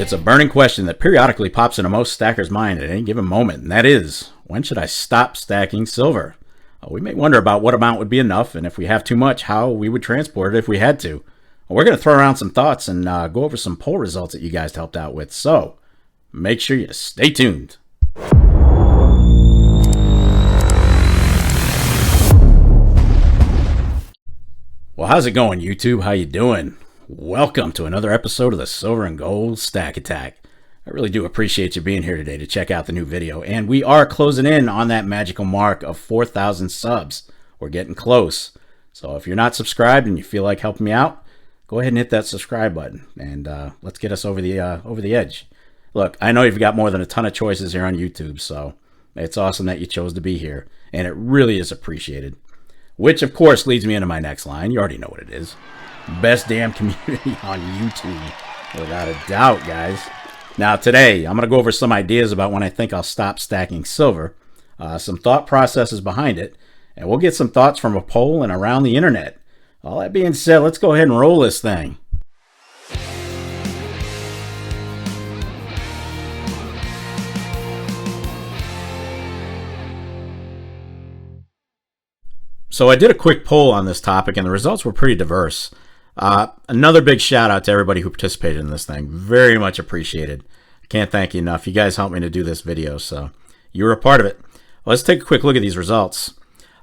It's a burning question that periodically pops into most stackers' mind at any given moment, and that is, when should I stop stacking silver? We may wonder about what amount would be enough, and if we have too much, how we would transport it if we had to. We're going to throw around some thoughts and go over some poll results that you guys helped out with, so make sure you stay tuned. Well, how's it going, YouTube? How you doing? Welcome to another episode of the Silver and Gold Stack Attack. I really do appreciate you being here today to check out the new video, and we are closing in on that magical mark of 4,000 subs. We're getting close, so if you're not subscribed and you feel like helping me out, go ahead and hit that subscribe button, and let's get us over the edge. Look, I know you've got more than a ton of choices here on YouTube, so it's awesome that you chose to be here, and it really is appreciated. Which, of course, leads me into my next line. You already know what it is. Best damn community on YouTube, without a doubt, guys. Now, today, I'm going to go over some ideas about when I think I'll stop stacking silver, some thought processes behind it, and we'll get some thoughts from a poll and around the internet. All that being said, let's go ahead and roll this thing. So I did a quick poll on this topic, and the results were pretty diverse. Another big shout out to everybody who participated in this thing. Very much appreciated. Can't thank you enough. You guys helped me to do this video, so you were a part of it. Well, let's take a quick look at these results.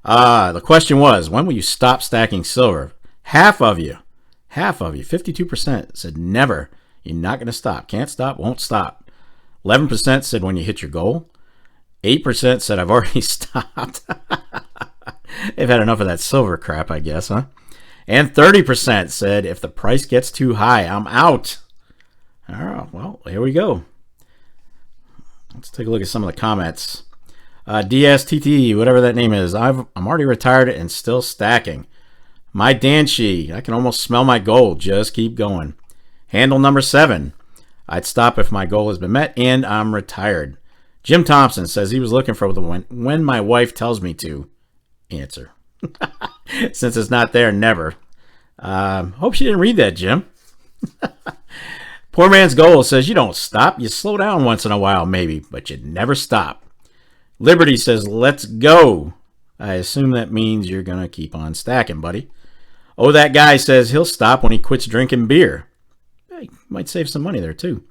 The question was, when will you stop stacking silver? Half of you, 52% said never. You're not going to stop. Can't stop, won't stop. 11% said when you hit your goal. 8% said I've already stopped. They've had enough of that silver crap, I guess, huh? And 30% said, if the price gets too high, I'm out. Oh, well, here we go. Let's take a look at some of the comments. DSTT, whatever that name is. I'm already retired and still stacking. My Danshi, I can almost smell my gold. Just keep going. Handle number 7. I'd stop if my goal has been met and I'm retired. Jim Thompson says he was looking for the when my wife tells me to. Answer. Since it's not there, never. Hope she didn't read that, Jim. Poor man's goal says you don't stop. You slow down once in a while, maybe, but you never stop. Liberty says, let's go. I assume that means you're going to keep on stacking, buddy. Oh, that guy says he'll stop when he quits drinking beer. Hey, might save some money there, too.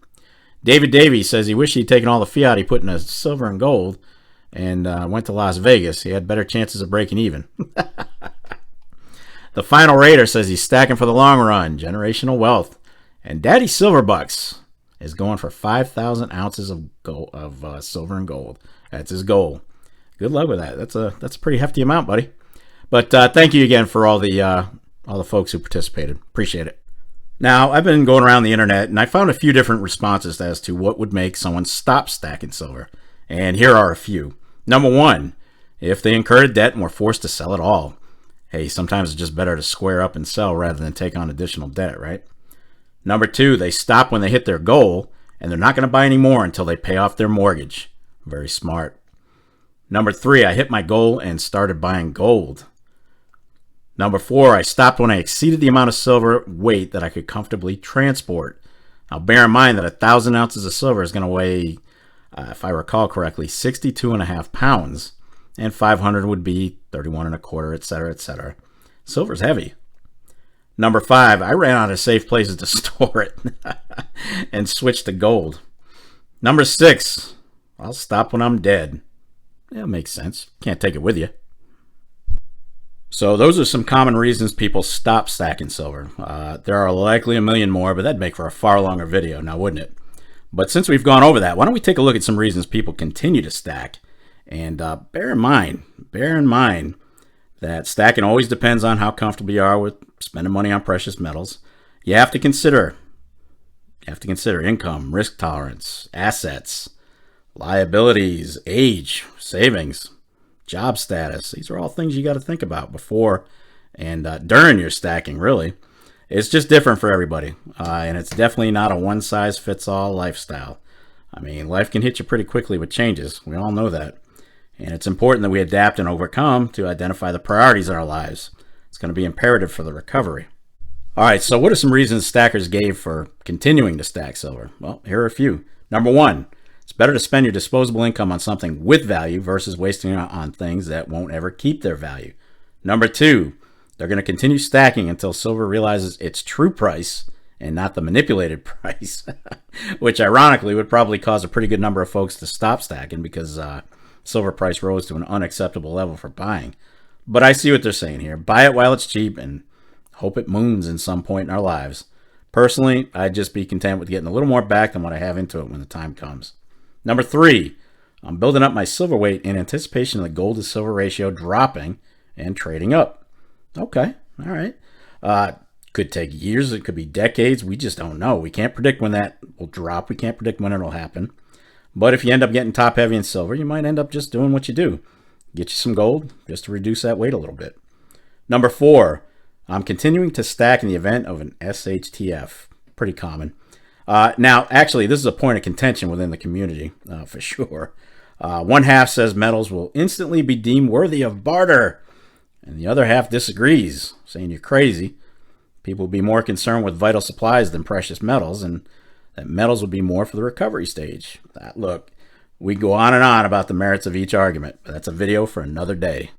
David Davies says he wished he'd taken all the fiat he put in silver and gold and went to Las Vegas. He had better chances of breaking even. The Final Raider says he's stacking for the long run. Generational wealth. And Daddy Silverbucks is going for 5,000 ounces of silver and gold. That's his goal. Good luck with that. That's a pretty hefty amount, buddy. But thank you again for all the folks who participated. Appreciate it. Now, I've been going around the internet, and I found a few different responses as to what would make someone stop stacking silver. And here are a few. Number 1, if they incurred a debt and were forced to sell it all. Hey, sometimes it's just better to square up and sell rather than take on additional debt, right? Number 2, they stop when they hit their goal, and they're not going to buy any more until they pay off their mortgage. Very smart. Number 3, I hit my goal and started buying gold. Number 4, I stopped when I exceeded the amount of silver weight that I could comfortably transport. Now, bear in mind that 1,000 ounces of silver is going to weigh, if I recall correctly, 62.5 pounds, and 500 would be 31.25, etc., etc. Silver's heavy. Number 5, I ran out of safe places to store it and switched to gold. Number 6, I'll stop when I'm dead. Yeah, makes sense. Can't take it with you. So those are some common reasons people stop stacking silver. There are likely a million more, but that'd make for a far longer video now, wouldn't it? But since we've gone over that, why don't we take a look at some reasons people continue to stack? And bear in mind that stacking always depends on how comfortable you are with spending money on precious metals. You have to consider income, risk tolerance, assets, liabilities, age, savings, job status. These are all things you got to think about before and during your stacking, really. It's just different for everybody, and it's definitely not a one-size-fits-all lifestyle. I mean, life can hit you pretty quickly with changes. We all know that. And it's important that we adapt and overcome to identify the priorities in our lives. It's going to be imperative for the recovery. All right, so what are some reasons stackers gave for continuing to stack silver? Well, here are a few. Number one, it's better to spend your disposable income on something with value versus wasting it on things that won't ever keep their value. Number two, they're going to continue stacking until silver realizes its true price and not the manipulated price, which ironically would probably cause a pretty good number of folks to stop stacking because silver price rose to an unacceptable level for buying. But I see what they're saying here. Buy it while it's cheap and hope it moons in some point in our lives. Personally, I'd just be content with getting a little more back than what I have into it when the time comes. Number three, I'm building up my silver weight in anticipation of the gold to silver ratio dropping and trading up. Okay, all right. Could take years, it could be decades. We just don't know. We can't predict when that will drop. We can't predict when it'll happen. But if you end up getting top heavy in silver, you might end up just doing what you do. Get you some gold just to reduce that weight a little bit. Number four, I'm continuing to stack in the event of an SHTF. Pretty common. Now, actually, this is a point of contention within the community, for sure. One half says metals will instantly be deemed worthy of barter, and the other half disagrees, saying you're crazy. People will be more concerned with vital supplies than precious metals, and that metals will be more for the recovery stage. Look, we go on and on about the merits of each argument, but that's a video for another day.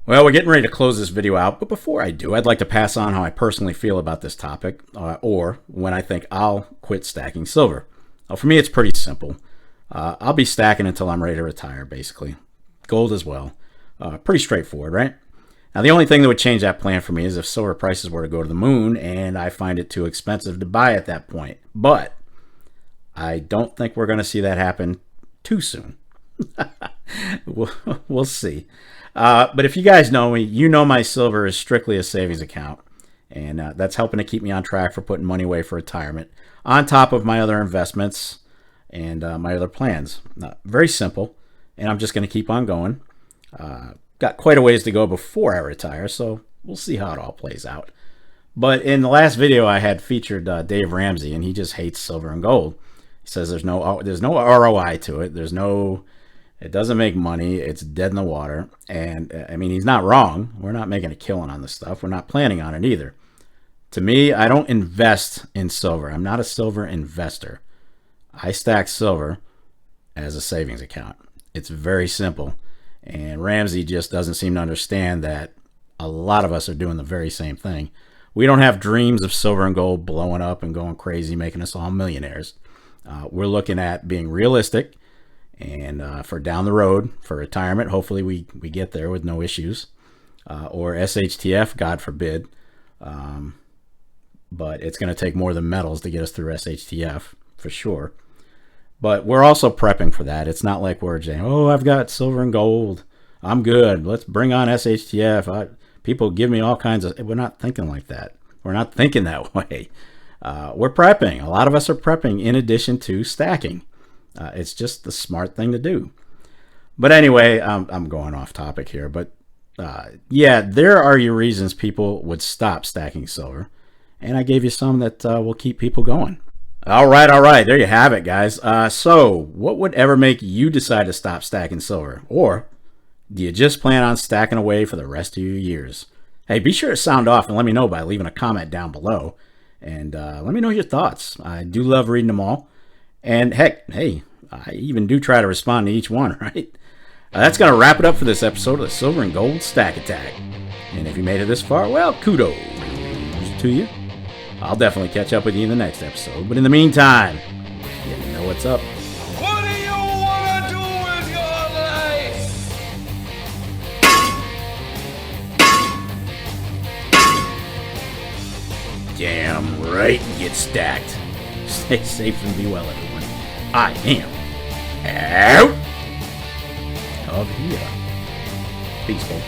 Well, we're getting ready to close this video out, but before I do, I'd like to pass on how I personally feel about this topic, or when I think I'll quit stacking silver. Well, for me, it's pretty simple. I'll be stacking until I'm ready to retire, basically. Gold as well. Pretty straightforward, right? Now, the only thing that would change that plan for me is if silver prices were to go to the moon and I find it too expensive to buy at that point. But I don't think we're going to see that happen too soon. We'll see. But if you guys know me, you know my silver is strictly a savings account. And that's helping to keep me on track for putting money away for retirement, on top of my other investments and my other plans. Very simple. And I'm just going to keep on going. Got quite a ways to go before I retire, so we'll see how it all plays out. But in the last video, I had featured Dave Ramsey, and he just hates silver and gold. He says there's no ROI to it. It doesn't make money. It's dead in the water. And I mean, he's not wrong. We're not making a killing on this stuff. We're not planning on it either. To me, I don't invest in silver. I'm not a silver investor. I stack silver as a savings account. It's very simple. And Ramsey just doesn't seem to understand that a lot of us are doing the very same thing. We don't have dreams of silver and gold blowing up and going crazy, making us all millionaires. We're looking at being realistic and for down the road, for retirement. Hopefully we get there with no issues, or SHTF, God forbid. But it's going to take more than metals to get us through SHTF for sure. But we're also prepping for that. It's not like we're saying, oh, I've got silver and gold, I'm good, let's bring on SHTF. People give me all kinds of... We're not thinking like that. We're not thinking that way. We're prepping. A lot of us are prepping in addition to stacking. It's just the smart thing to do. But anyway, I'm going off topic here. But yeah, there are your reasons people would stop stacking silver. And I gave you some that will keep people going. All right. There you have it, guys. So what would ever make you decide to stop stacking silver? Or do you just plan on stacking away for the rest of your years? Hey, be sure to sound off and let me know by leaving a comment down below. And let me know your thoughts. I do love reading them all. And heck, hey, I even do try to respond to each one, right? That's going to wrap it up for this episode of the Silver and Gold Stack Attack. And if you made it this far, well, kudos to you. I'll definitely catch up with you in the next episode. But in the meantime, you know what's up. What do you want to do with your life? Damn right, get stacked. Stay safe and be well, everyone. I am out of here. Peace, folks.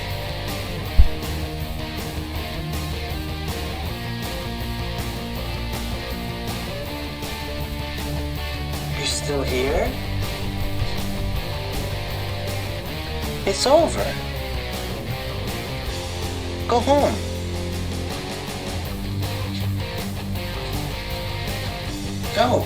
You're still here? It's over. Go home. Go.